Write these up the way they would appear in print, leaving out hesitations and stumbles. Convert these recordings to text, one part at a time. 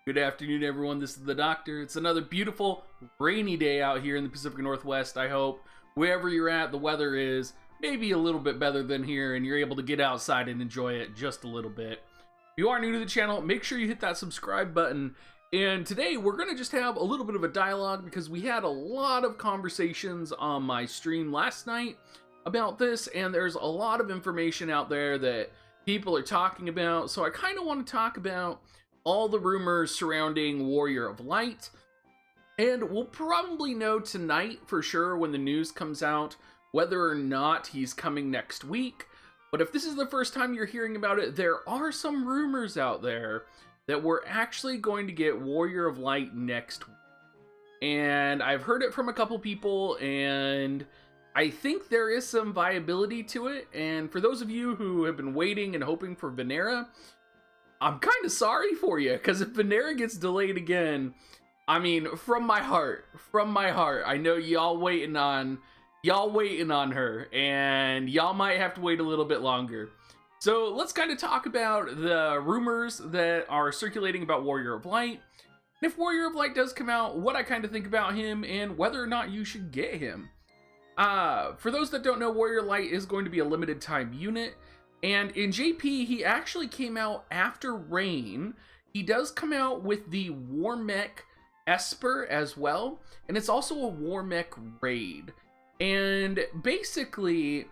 Good afternoon, everyone. This is the Doctor. It's another beautiful, rainy day out here in the Pacific Northwest. I hope wherever you're at, the weather is maybe a little bit better than here, and you're able to get outside and enjoy it just a little bit. If you are new to the channel, make sure you hit that subscribe button. And today, we're going to just have a little bit of a dialogue because we had a lot of conversations on my stream last night about this, and there's a lot of information out there that people are talking about. So I kind of want to talk about all the rumors surrounding Warrior of Light, and we'll probably know tonight for sure when the news comes out whether or not he's coming next week. But if this is the first time you're hearing about it, there are some rumors out there that we're actually going to get Warrior of Light next week. And I've heard it from a couple people, and I think there is some viability to it. And for those of you who have been waiting and hoping for Vinera, I'm kind of sorry for you, because if Vinera gets delayed again, I mean, from my heart, I know y'all waiting on her, and y'all might have to wait a little bit longer. So let's kind of talk about the rumors that are circulating about Warrior of Light, and if Warrior of Light does come out, what I kind of think about him, and whether or not you should get him. For those that don't know, Warrior Light is going to be a limited time unit. And in JP, he actually came out after Rain. He does come out with the War Mech Esper as well, and it's also a War Mech raid. And basically,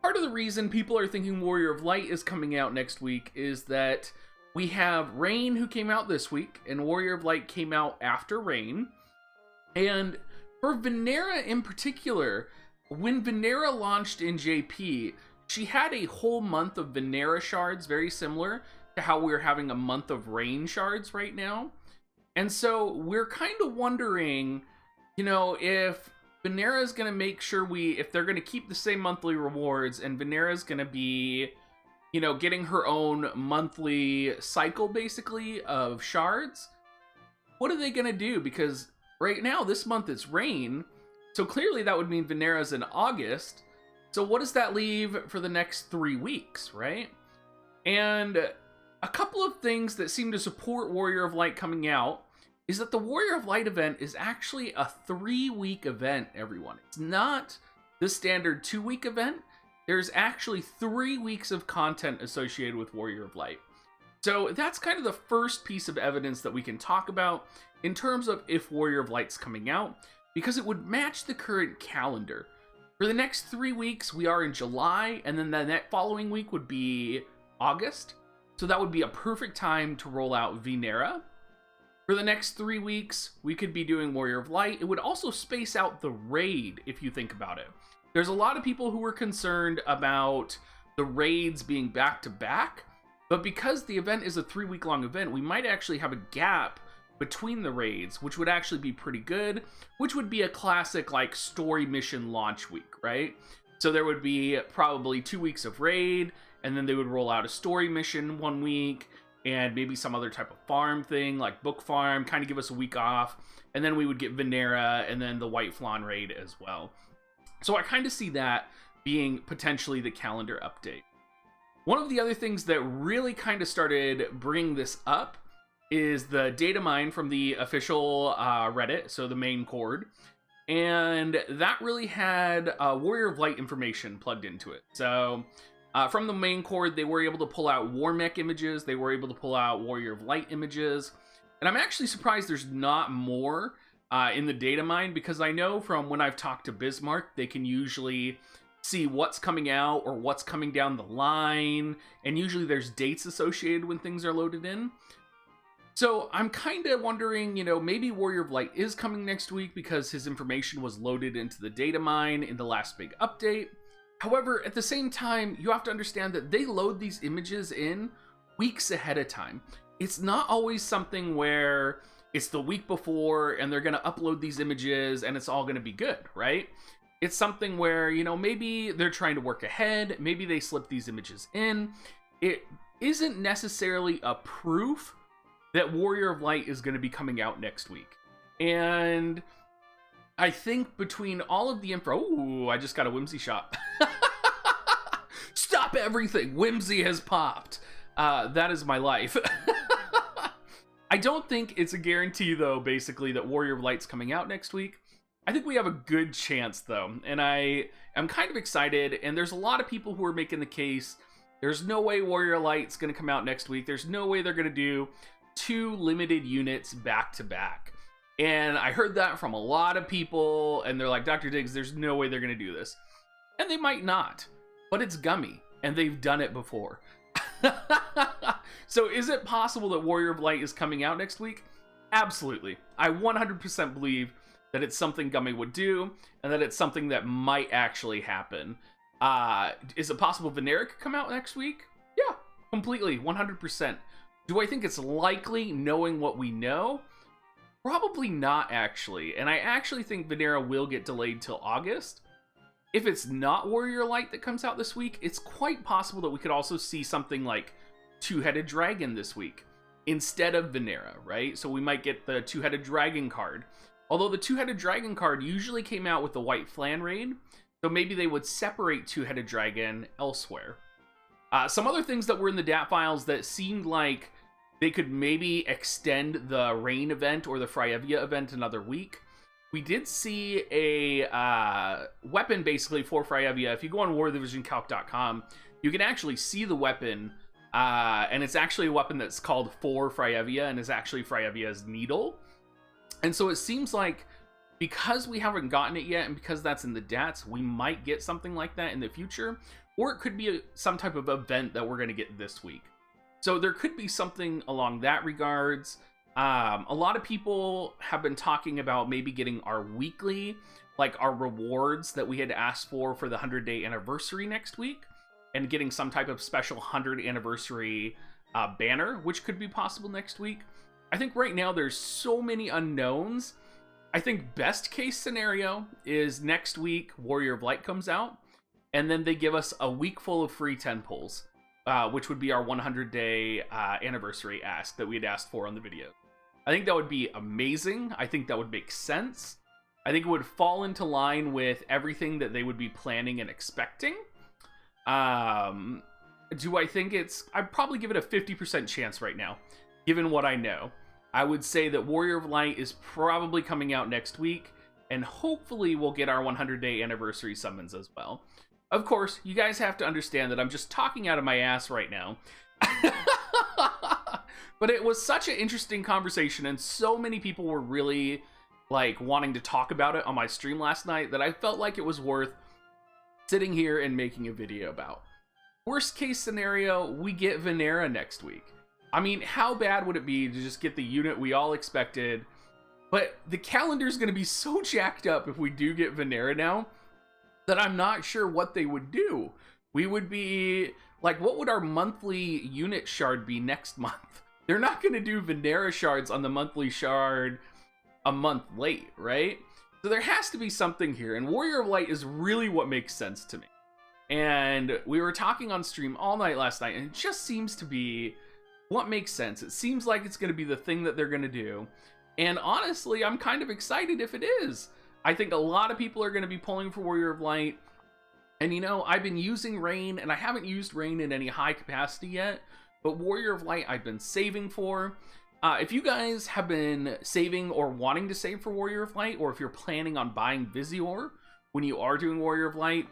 part of the reason people are thinking Warrior of Light is coming out next week is that we have Rain, who came out this week, and Warrior of Light came out after Rain. And for Vinera in particular, when Vinera launched in JP, she had a whole month of Vinera shards, very similar to how we're having a month of Rain shards right now. And so we're kind of wondering, you know, if Vinera is going to make sure if they're going to keep the same monthly rewards, and Vinera is going to be, you know, getting her own monthly cycle, basically, of shards. What are they going to do? Because right now, this month it's Rain, so clearly that would mean Vinera's in August. So what does that leave for the next 3 weeks, right? And a couple of things that seem to support Warrior of Light coming out is that the Warrior of Light event is actually a 3-week event, everyone. It's not the standard 2-week event. There's actually 3 weeks of content associated with Warrior of Light. So that's kind of the first piece of evidence that we can talk about in terms of if Warrior of Light's coming out, because it would match the current calendar. For the next 3 weeks, we are in July, and then the following week would be August. So that would be a perfect time to roll out Vinera. For the next 3 weeks, we could be doing Warrior of Light. It would also space out the raid, if you think about it. There's a lot of people who were concerned about the raids being back-to-back, but because the event is a 3-week-long event, we might actually have a gap between the raids, which would actually be pretty good, which would be a classic like story mission launch week, right? So there would be probably 2 weeks of raid, and then they would roll out a story mission 1 week, and maybe some other type of farm thing like book farm, kind of give us a week off, and then we would get Vinera and then the White Flan raid as well. So I kind of see that being potentially the calendar update. One of the other things that really kind of started bringing this up is the data mine from the official Reddit, so the main cord, and that really had Warrior of Light information plugged into it. So from the main cord, they were able to pull out War Mech images, they were able to pull out Warrior of Light images, and I'm actually surprised there's not more in the data mine, because I know from when I've talked to Bismarck, they can usually see what's coming out or what's coming down the line, and usually there's dates associated when things are loaded in. So I'm kind of wondering, you know, maybe Warrior of Light is coming next week because his information was loaded into the data mine in the last big update. However, at the same time, you have to understand that they load these images in weeks ahead of time. It's not always something where it's the week before and they're going to upload these images and it's all going to be good, right? It's something where, you know, maybe they're trying to work ahead, maybe they slip these images in. It isn't necessarily a proof that Warrior of Light is going to be coming out next week. And I think between all of the info... Ooh, I just got a Whimsy shot. Stop everything! Whimsy has popped. That is my life. I don't think it's a guarantee, though, basically, that Warrior of Light's coming out next week. I think we have a good chance, though, and I am kind of excited, and there's a lot of people who are making the case. There's no way Warrior of Light's going to come out next week. There's no way they're going to do 2 limited units back-to-back. And I heard that from a lot of people, and they're like, Dr. Diggs, there's no way they're going to do this. And they might not, but it's Gummy, and they've done it before. So is it possible that Warrior of Light is coming out next week? Absolutely. I 100% believe that it's something Gummy would do, and that it's something that might actually happen. Is it possible Vinera could come out next week? Yeah, completely, 100%. Do I think it's likely, knowing what we know? Probably not, actually. And I actually think Vinera will get delayed till August. If it's not Warrior Light that comes out this week, it's quite possible that we could also see something like Two-Headed Dragon this week instead of Vinera, right? So we might get the Two-Headed Dragon card. Although the Two-Headed Dragon card usually came out with the White Flan raid, so maybe they would separate Two-Headed Dragon elsewhere. Some other things that were in the DAT files that seemed like they could maybe extend the Rain event or the Fryevia event another week. We did see a weapon basically for Fryevia. If you go on wardivisioncalc.com, you can actually see the weapon, and it's actually a weapon that's called for Fryevia and is actually Fryevia's needle. And so it seems like because we haven't gotten it yet and because that's in the DATs, we might get something like that in the future, or it could be some type of event that we're going to get this week. So there could be something along that regards. A lot of people have been talking about maybe getting our weekly, like our rewards that we had asked for the 100-day anniversary next week, and getting some type of special 100th anniversary banner, which could be possible next week. I think right now there's so many unknowns. I think best case scenario is next week Warrior of Light comes out, and then they give us a week full of free 10 pulls, which would be our 100-day anniversary ask that we had asked for on the video. I think that would be amazing. I think that would make sense. I think it would fall into line with everything that they would be planning and expecting. Do I think I'd probably give it a 50% chance right now, given what I know. I would say that Warrior of Light is probably coming out next week, and hopefully we'll get our 100-day anniversary summons as well. Of course, you guys have to understand that I'm just talking out of my ass right now. But it was such an interesting conversation, and so many people were really like wanting to talk about it on my stream last night that I felt like it was worth sitting here and making a video about. Worst case scenario, we get Vinera next week. I mean, how bad would it be to just get the unit we all expected? But the calendar's going to be so jacked up if we do get Vinera now that I'm not sure what they would do. We would be like, what would our monthly unit shard be next month? They're not going to do Vinera shards on the monthly shard a month late, right? So there has to be something here, and Warrior of Light is really what makes sense to me. And we were talking on stream all night last night, and it just seems to be what makes sense. It seems like it's going to be the thing that they're going to do. And honestly, I'm kind of excited if it is. I think a lot of people are going to be pulling for Warrior of Light. And you know, I've been using Rain, and I haven't used Rain in any high capacity yet. But Warrior of Light I've been saving for. If you guys have been saving or wanting to save for Warrior of Light, or if you're planning on buying Visior when you are doing Warrior of Light,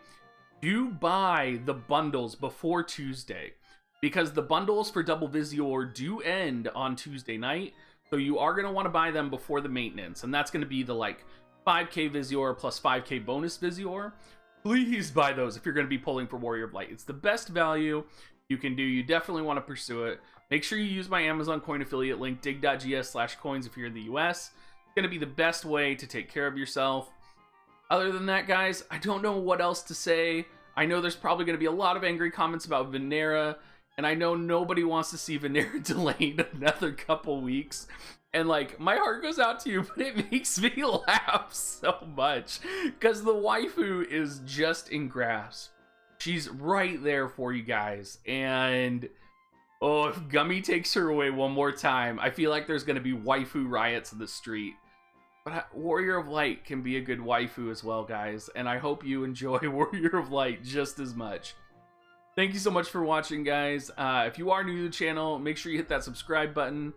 do buy the bundles before Tuesday. Because the bundles for double Visior do end on Tuesday night. So you are going to want to buy them before the maintenance. And that's going to be the like 5k Visior plus 5k bonus Visior. Please buy those if you're going to be pulling for Warrior of Light. It's the best value you can do. You definitely want to pursue it. Make sure you use my Amazon coin affiliate link, dig.gs/coins if you're in the US. It's going to be the best way to take care of yourself. Other than that, guys, I don't know what else to say. I know there's probably going to be a lot of angry comments about Vinera, and I know nobody wants to see Vinera delayed another couple weeks. And like, my heart goes out to you, but it makes me laugh so much because the waifu is just in grasp. She's right there for you guys. And oh, if Gummy takes her away one more time, I feel like there's going to be waifu riots in the street. But Warrior of Light can be a good waifu as well, guys. And I hope you enjoy Warrior of Light just as much. Thank you so much for watching, guys. If you are new to the channel, make sure you hit that subscribe button.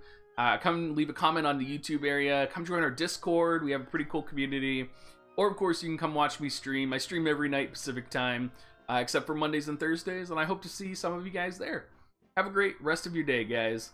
come leave a comment on the YouTube area. Come join our Discord. We have a pretty cool community. Or, of course, you can come watch me stream. I stream every night Pacific time, except for Mondays and Thursdays, and I hope to see some of you guys there. Have a great rest of your day, guys.